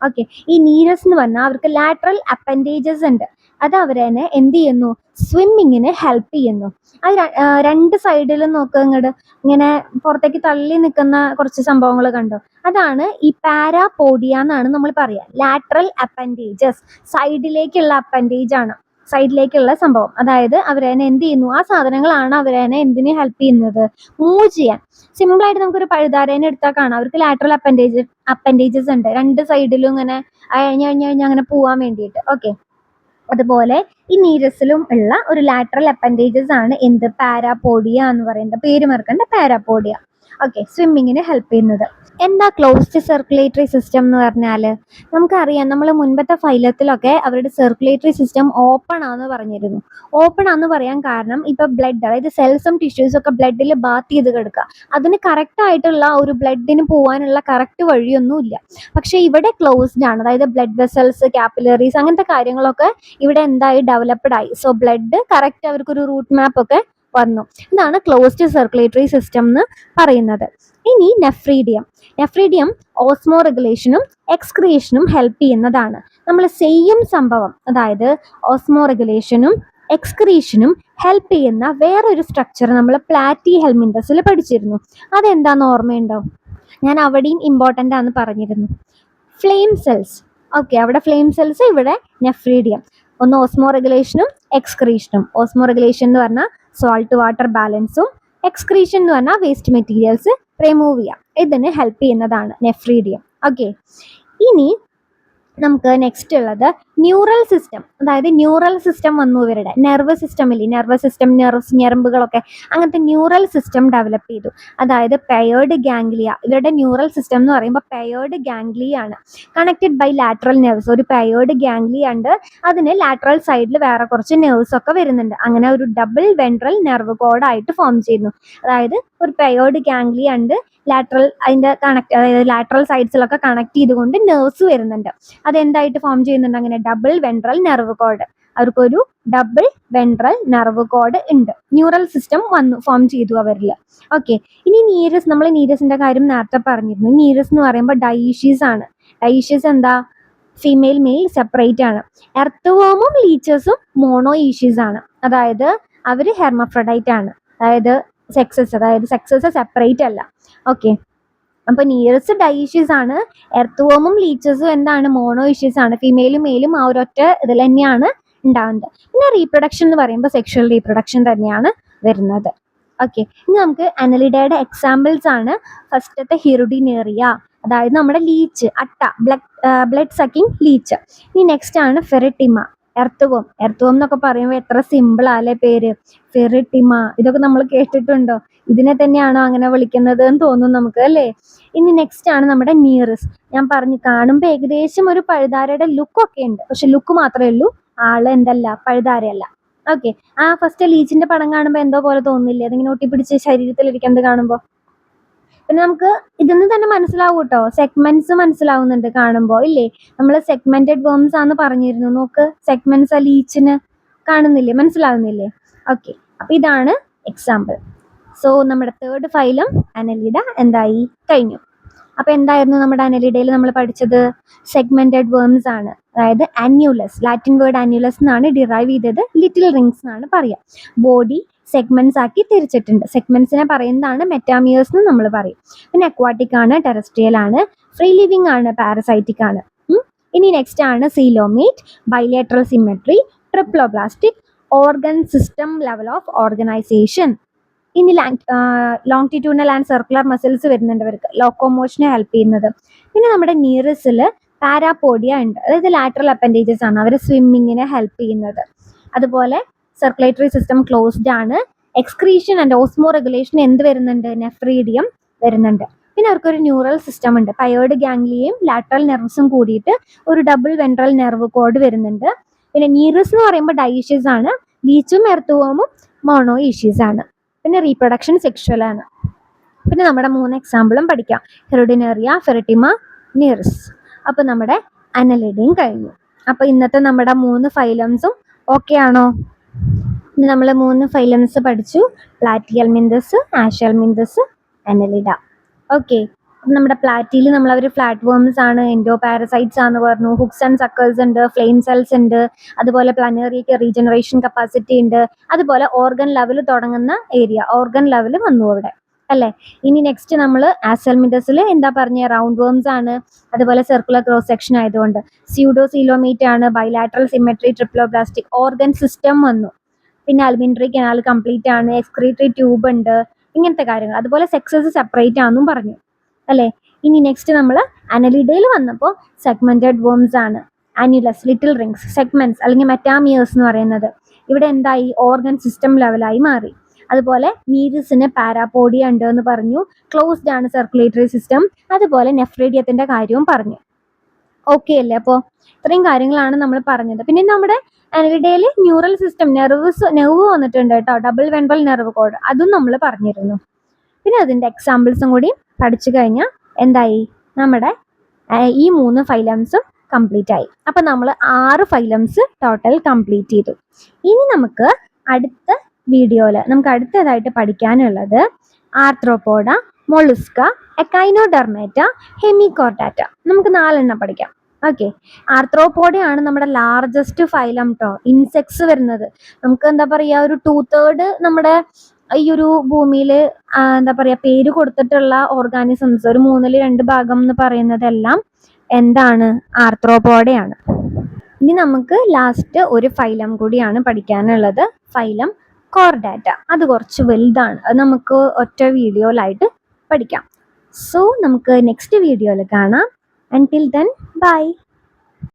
ഓക്കെ, ഈ നീരസ് എന്ന് പറഞ്ഞാൽ അവർക്ക് ലാറ്ററൽ അപ്പൻഡേജസ് ഉണ്ട്. അത് അവരെന്നെ എന്ത് ചെയ്യുന്നു, സ്വിമ്മിങ്ങിന് ഹെൽപ്പ് ചെയ്യുന്നു. അത് രണ്ട് സൈഡിലും നോക്കുക, ഇങ്ങോട്ട് ഇങ്ങനെ പുറത്തേക്ക് തള്ളി നിൽക്കുന്ന കുറച്ച് സംഭവങ്ങൾ കണ്ടോ, അതാണ് ഈ പാരാപോഡിയ എന്നാണ് നമ്മൾ പറയുക. ലാറ്ററൽ അപ്പൻഡേജസ്, സൈഡിലേക്കുള്ള അപ്പൻഡേജ് ആണ്, സൈഡിലേക്കുള്ള സംഭവം. അതായത് അവരതിനെ എന്ത് ചെയ്യുന്നു, ആ സാധനങ്ങളാണ് അവരതിനെ എന്തിനു ഹെൽപ്പ് ചെയ്യുന്നത്, മൂവ് ചെയ്യാൻ. സിമ്പിൾ ആയിട്ട് നമുക്കൊരു പഴുതാരേനെ എടുത്താൽ കാണാം, അവർക്ക് ലാറ്ററൽ അപ്പൻഡേജസ് ഉണ്ട്, രണ്ട് സൈഡിലും ഇങ്ങനെ അഴിഞ്ഞ് അങ്ങനെ പോവാൻ വേണ്ടിയിട്ട്. ഓക്കെ, അതുപോലെ ഈ നീരസിലും ഉള്ള ഒരു ലാറ്ററൽ അപ്പൻഡേജസ് ആണ് എന്ത്, പാരാപോഡിയ എന്ന് പറയുന്നത്. പേര് മറക്കണ്ട, പാരാപോഡിയ. ഓക്കെ, സ്വിമ്മിങ്ങിന് ഹെൽപ്പ് ചെയ്യുന്നത്. എന്താ ക്ലോസ്ഡ് സർക്കുലേറ്ററി സിസ്റ്റം എന്ന് പറഞ്ഞാൽ? നമുക്കറിയാം, നമ്മൾ മുൻപത്തെ ഫൈലത്തിലൊക്കെ അവരുടെ സർക്കുലേറ്ററി സിസ്റ്റം ഓപ്പൺ ആണെന്ന് പറഞ്ഞിരുന്നു. ഓപ്പൺ ആണെന്ന് പറയാൻ കാരണം ഇപ്പൊ ബ്ലഡ്, അതായത് സെൽസും ടിഷ്യൂസും ഒക്കെ ബ്ലഡിൽ ബാത്ത് ചെയ്ത് കിടക്കുക. അതിന് കറക്റ്റ് ആയിട്ടുള്ള ഒരു ബ്ലഡിന് പോകാനുള്ള കറക്റ്റ് വഴിയൊന്നുമില്ല. പക്ഷെ ഇവിടെ ക്ലോസ്ഡ് ആണ്, അതായത് ബ്ലഡ് വെസൽസ്, കാപ്പിലറീസ്, അങ്ങനത്തെ കാര്യങ്ങളൊക്കെ ഇവിടെ എന്തായി, ഡെവലപ്ഡ് ആയി. സോ ബ്ലഡ് കറക്റ്റ് അവർക്കൊരു റൂട്ട് മാപ്പ് ഒക്കെ വന്നു. ഇതാണ് ക്ലോസ്ഡ് സർക്കുലേറ്ററി സിസ്റ്റം എന്ന് പറയുന്നത്. ഇനി നെഫ്രീഡിയം ഓസ്മോ റെഗുലേഷനും എക്സ്ക്രിയേഷനും ഹെൽപ്പ് ചെയ്യുന്നതാണ്. നമ്മൾ സെയിം സംഭവം, അതായത് ഓസ്മോ റെഗുലേഷനും എക്സ്ക്രീഷനും ഹെൽപ്പ് ചെയ്യുന്ന വേറൊരു സ്ട്രക്ചർ നമ്മൾ പ്ലാറ്റി ഹെൽമിന്തസിൽ പഠിച്ചിരുന്നു. അതെന്താന്ന് ഓർമ്മയുണ്ടോ? ഞാൻ അവിടെയും ഇമ്പോർട്ടൻ്റ് ആണെന്ന് പറഞ്ഞിരുന്നു. Flame cells. ഓക്കെ, അവിടെ ഫ്ലെയിം സെൽസ്, ഇവിടെ നെഫ്രീഡിയം. ഒന്ന് ഓസ്മോ റെഗുലേഷനും എക്സ്ക്രീഷനും. ഓസ്മോ റെഗുലേഷൻ എന്ന് പറഞ്ഞാൽ സോൾട്ട് വാട്ടർ ബാലൻസും, എക്സ്ക്രീഷൻ എന്ന് പറഞ്ഞാൽ വേസ്റ്റ് മെറ്റീരിയൽസ് റിമൂവ് ചെയ്യാം. ഇതിന് ഹെൽപ്പ് ചെയ്യുന്നതാണ് നെഫ്രീഡിയം. ഓക്കെ, ഇനി നമുക്ക് നെക്സ്റ്റ് ഉള്ളത് ന്യൂറൽ സിസ്റ്റം. അതായത് ന്യൂറൽ സിസ്റ്റം വന്നു, ഇവരുടെ നെർവ് സിസ്റ്റമില്ലേ, നെർവ് സിസ്റ്റം, ഞരമ്പുകളൊക്കെ, അങ്ങനത്തെ ന്യൂറൽ സിസ്റ്റം ഡെവലപ്പ് ചെയ്തു. അതായത് പെയേർഡ് ഗാംഗ്ലിയ. ഇവരുടെ ന്യൂറൽ സിസ്റ്റം എന്ന് പറയുമ്പോൾ പെയേർഡ് ഗാംഗ്ലിയ ആണ്, കണക്റ്റഡ് ബൈ ലാറ്ററൽ നെർവ്സ്. ഒരു പെയേർഡ് ഗാംഗ്ലിയ ഉണ്ട്, അതിന് ലാറ്ററൽ സൈഡിൽ വേറെ കുറച്ച് നെർവ്സ് ഒക്കെ വരുന്നുണ്ട്. അങ്ങനെ ഒരു ഡബിൾ വെൻട്രൽ നെർവ് കോഡായിട്ട് ഫോം ചെയ്യുന്നു. അതായത് ഒരു പെയേർഡ് ഗാംഗ്ലിയ ഉണ്ട്, ലാറ്ററൽ അതിൻ്റെ അതായത് ലാറ്ററൽ സൈഡ്സിലൊക്കെ കണക്ട് ചെയ്തുകൊണ്ട് നെർവ്സ് വരുന്നുണ്ട്. അതെന്തായിട്ട് ഫോം ചെയ്യുന്നുണ്ട്? അങ്ങനെ ഡബിൾ വെൻട്രൽ നെർവ് കോഡ്. അവർക്കൊരു ഡബിൾ വെൻട്രൽ നെർവ് കോഡ് ഉണ്ട്. ന്യൂറൽ സിസ്റ്റം ഫോം ചെയ്തു അവരിൽ. ഓക്കെ, ഇനി നീരസ്. നമ്മൾ നീരസിന്റെ കാര്യം നേരത്തെ പറഞ്ഞിരുന്നു. നീരസ് എന്ന് പറയുമ്പോൾ ഡൈഷ്യസ് ആണ്. ഡൈഷ്യസ് എന്താ? ഫീമെയിൽ മെയിൽ സെപ്പറേറ്റ് ആണ്. എർത്ത് ലീച്ചേഴ്സും മോണോഈഷ്യസ് ആണ്. അതായത് അവർ ഹെർമഫ്രഡൈറ്റ് ആണ്. അതായത് സെക്സസ് സെപ്പറേറ്റ് അല്ല. ഓക്കെ, അപ്പൊ നീരസ് ഡൈഷ്യസ് ആണ്. എർത്ത് ലീച്ചേഴ്സും എന്താണ്? മോണോഇഷ്യസ് ആണ്. ഫീമെയിലും മെയിലും ആ ഒരൊറ്റ ഇതിൽ തന്നെയാണ് ഉണ്ടാവുന്നത്. പിന്നെ റീപ്രൊഡക്ഷൻ എന്ന് പറയുമ്പോൾ സെക്ഷൽ റീപ്രൊഡക്ഷൻ തന്നെയാണ് വരുന്നത്. ഓക്കെ, ഇനി നമുക്ക് അനലിഡയുടെ എക്സാമ്പിൾസ് ആണ്. ഫസ്റ്റത്തെ ഹിറുഡിനേറിയ, അതായത് നമ്മുടെ ലീച്ച്, അട്ട, ബ്ലഡ് സക്കിംഗ് ലീച്ച്. ഇനി നെക്സ്റ്റ് ആണ് ഫെറിട്ടിമ, എർത്തുവം. എന്നൊക്കെ പറയുമ്പോൾ എത്ര സിമ്പിൾ ആല്ലേ പേര്, ഫെറിട്ടിമ. ഇതൊക്കെ നമ്മൾ കേട്ടിട്ടുണ്ടോ? ഇതിനെ തന്നെയാണോ അങ്ങനെ വിളിക്കുന്നത് എന്ന് തോന്നും നമുക്ക്, അല്ലേ? ഇനി നെക്സ്റ്റ് ആണ് നമ്മുടെ നീറസ്. ഞാൻ പറഞ്ഞു, കാണുമ്പോൾ ഏകദേശം ഒരു പഴുതാരയുടെ ലുക്കൊക്കെ ഉണ്ട്, പക്ഷെ ലുക്ക് മാത്രമേ ഉള്ളൂ, ആള് എന്തല്ല, പഴുതാരയല്ല. ഓക്കെ, ആ ഫസ്റ്റ് ലീച്ചിന്റെ പടം കാണുമ്പോൾ എന്തോ പോലെ തോന്നില്ലേ, അതിങ്ങനെ ഒട്ടിപ്പിടിച്ച് ശരീരത്തിലിരിക്കുന്നത് കാണുമ്പോൾ. പിന്നെ നമുക്ക് ഇതൊന്നും തന്നെ മനസ്സിലാവും കേട്ടോ, സെഗ്മെന്റ്സ് മനസ്സിലാവുന്നുണ്ട് കാണുമ്പോൾ, ഇല്ലേ? നമ്മൾ സെഗ്മെന്റഡ് വേംസ് ആണെന്ന് പറഞ്ഞിരുന്നു. നോക്ക്, സെഗ്മെന്റ്സ് ആ ലീച്ചിന് കാണുന്നില്ലേ, മനസ്സിലാവുന്നില്ലേ? ഓക്കെ, അപ്പൊ ഇതാണ് എക്സാമ്പിൾ. സോ നമ്മുടെ തേർഡ് ഫൈലം അനലിഡ എന്തായി? കഴിഞ്ഞു. അപ്പൊ എന്തായിരുന്നു നമ്മുടെ അനലിഡയിൽ നമ്മൾ പഠിച്ചത്? സെഗ്മെന്റഡ് വേംസ് ആണ്. അതായത് അന്യൂലസ്, ലാറ്റിൻ വേർഡ് അന്യൂലസ് എന്നാണ് ഡിറൈവ് ചെയ്തത്. ലിറ്റിൽ റിങ്സ് എന്നാണ് പറയുക. ബോഡി സെഗ്മെന്റ്സ് ആക്കി തിരിച്ചിട്ടുണ്ട്. സെഗ്മെന്റ്സിനെ പറയുന്നതാണ് മെറ്റാമിയേഴ്സ് എന്ന് നമ്മൾ പറയും. പിന്നെ അക്വാട്ടിക് ആണ്, ടെറസ്ട്രിയൽ ആണ്, ഫ്രീ ലിവിംഗ് ആണ്, പാരസൈറ്റിക് ആണ്. ഇനി നെക്സ്റ്റ് ആണ് coelomate, bilateral symmetry, triploblastic, organ system level of organisation. ഇനി ലോങ്റ്റിറ്റ്യൂണൽ ആൻഡ് സർക്കുലർ മസിൽസ് വരുന്നുണ്ട് അവർക്ക്, ലോക്കോമോഷനെ ഹെൽപ്പ് ചെയ്യുന്നത്. പിന്നെ നമ്മുടെ നീറസിൽ പാരാപോഡിയ ഉണ്ട്, അതായത് ലാറ്ററൽ അപ്പൻഡേജസ് ആണ്, അവർ സ്വിമ്മിങ്ങിനെ ഹെൽപ്പ് ചെയ്യുന്നത്. അതുപോലെ സർക്കുലേറ്ററി സിസ്റ്റം ക്ലോസ്ഡ് ആണ്. എക്സ്ക്രീഷൻ ആൻഡ് ഓസ്മോ റെഗുലേഷൻ എന്ത് വരുന്നുണ്ട്? നെഫ്രീഡിയം വരുന്നുണ്ട്. പിന്നെ അവർക്കൊരു ന്യൂറൽ സിസ്റ്റം ഉണ്ട്, പയേർഡ് ഗാംഗ്ലിയയും ലാറ്ററൽ നെർവ്സും കൂടിയിട്ട് ഒരു ഡബിൾ വെൻട്രൽ നെർവ് കോഡ് വരുന്നുണ്ട്. പിന്നെ നീറസ് എന്ന് പറയുമ്പോൾ ഡൈഷ്യസ് ആണ്, ലീച്ചും എർത്തുവോമും മോണോഈഷ്യസ് ആണ്. പിന്നെ റീപ്രൊഡക്ഷൻ സെക്ഷൽ ആണ്. പിന്നെ നമ്മുടെ 3 എക്സാമ്പിളും പഠിക്കാം, ഹെറുഡിനേറിയ, ഫെറിട്ടിമ, നീറസ്. അപ്പോൾ നമ്മുടെ അനലിഡയും കഴിഞ്ഞു. അപ്പോൾ ഇന്നത്തെ നമ്മുടെ 3 ഫൈലംസും ഓക്കെ ആണോ? ഇനി നമ്മൾ 3 ഫൈലംസ് പഠിച്ചു, പ്ലാറ്റിഹെൽമിന്തസ്, ആഷെൽമിന്തസ്, അനലിഡ. ഓക്കെ, നമ്മുടെ പ്ലാറ്റിയിൽ നമ്മൾ അവർ ഫ്ലാറ്റ് വേംസ് ആണ്, എൻഡോ പാരസൈറ്റ്സ് ആണെന്ന് പറഞ്ഞു, ഹുക്സ് ആൻഡ് സക്കേഴ്സ് ഉണ്ട്, ഫ്ലെയിം സെൽസ് ഉണ്ട്, അതുപോലെ പ്ലാനറിയക്ക് റീജനറേഷൻ കപ്പാസിറ്റി ഉണ്ട്, അതുപോലെ ഓർഗൻ ലെവൽ തുടങ്ങുന്ന ഏരിയ, ഓർഗൻ ലെവൽ വന്നു അവിടെ, അല്ലേ? ഇനി നെക്സ്റ്റ് നമ്മൾ ആസെൽമിന്തസിൽ എന്താ പറഞ്ഞ, റൗണ്ട് വേംസ് ആണ്, അതുപോലെ സർക്കുലർ ക്രോസ് സെക്ഷൻ ആയതുകൊണ്ട്. സ്യൂഡോസീലോമേറ്റ് ആണ്, bilateral symmetry, triploblastic, organ system വന്നു. പിന്നെ അൽമിൻട്രി കനാൽ കംപ്ലീറ്റ് ആണ്, എക്സ്ക്രീറ്ററി ട്യൂബ് ഉണ്ട്, ഇങ്ങനത്തെ കാര്യങ്ങൾ. അതുപോലെ സെക്സസ് സെപ്പറേറ്റ് ആണെന്നും പറഞ്ഞു, അല്ലേ? ഇനി നെക്സ്റ്റ് നമ്മൾ അനലിഡയിൽ വന്നപ്പോൾ സെഗ്മെന്റഡ് വേംസ് ആണ്, അന്യുലസ്, ലിറ്റിൽ റിങ്സ്, സെഗ്മെന്റ്സ് അല്ലെങ്കിൽ മെറ്റാമിയേഴ്സ് എന്ന് പറയുന്നത്. ഇവിടെ എന്തായി? ഓർഗൻ സിസ്റ്റം ലെവലായി മാറി. അതുപോലെ നീരസിന് പാരാപോഡിയ ഉണ്ട് എന്ന് പറഞ്ഞു, ക്ലോസ്ഡ് ആണ് സർക്കുലേറ്ററി സിസ്റ്റം, അതുപോലെ നെഫ്രീഡിയത്തിന്റെ കാര്യവും പറഞ്ഞു. ഓക്കെ അല്ലേ? അപ്പോൾ ഇത്രയും കാര്യങ്ങളാണ് നമ്മൾ പറഞ്ഞത്. പിന്നെ നമ്മുടെ അനലിഡയിൽ ന്യൂറൽ സിസ്റ്റം, നെർവ് വന്നിട്ടുണ്ട് കേട്ടോ, ഡബിൾ വെൻട്രൽ നെർവ് കോഡ്, അതും നമ്മൾ പറഞ്ഞിരുന്നു. പിന്നെ അതിൻ്റെ എക്സാമ്പിൾസും കൂടി പഠിച്ചു കഴിഞ്ഞാൽ എന്തായി? നമ്മുടെ ഈ 3 ഫൈലംസും കംപ്ലീറ്റ് ആയി. അപ്പം നമ്മൾ 6 ഫൈലംസ് ടോട്ടൽ കംപ്ലീറ്റ് ചെയ്തു. ഇനി നമുക്ക് അടുത്ത വീഡിയോയിൽ നമുക്ക് അടുത്തതായിട്ട് പഠിക്കാനുള്ളത് ആർത്രോപോഡ, മൊളുസ്ക, എക്കൈനോഡെർമേറ്റ, ഹെമികോർഡാറ്റ. നമുക്ക് 4 പഠിക്കാം. ഓക്കെ. ആർത്രോപോഡയാണ് നമ്മുടെ ലാർജസ്റ്റ് ഫൈലം ട്ടോ. ഇൻസെക്ട്സ് വരുന്നത്. നമുക്ക് എന്താ പറയാ, ഒരു 2/3 നമ്മുടെ ഈ ഒരു ഭൂമിയിൽ എന്താ പറയാ പേര് കൊടുത്തിട്ടുള്ള ഓർഗാനിസംസ്, ഒരു 2/3 ഭാഗം എന്ന് പറയുന്നതെല്ലാം എന്താണ്? ആർത്രോപോഡയാണ്. ഇനി നമുക്ക് ലാസ്റ്റ് ഒരു ഫൈലം കൂടിയാണ് പഠിക്കാനുള്ളത്. Phylum Chordata. അത് കുറച്ച് വലുതാണ്. അത് നമുക്ക് ഒറ്റ വീഡിയോയിലായിട്ട് പഠിക്കാം. സോ നമുക്ക് നെക്സ്റ്റ് വീഡിയോയിൽ കാണാം. Until then, bye.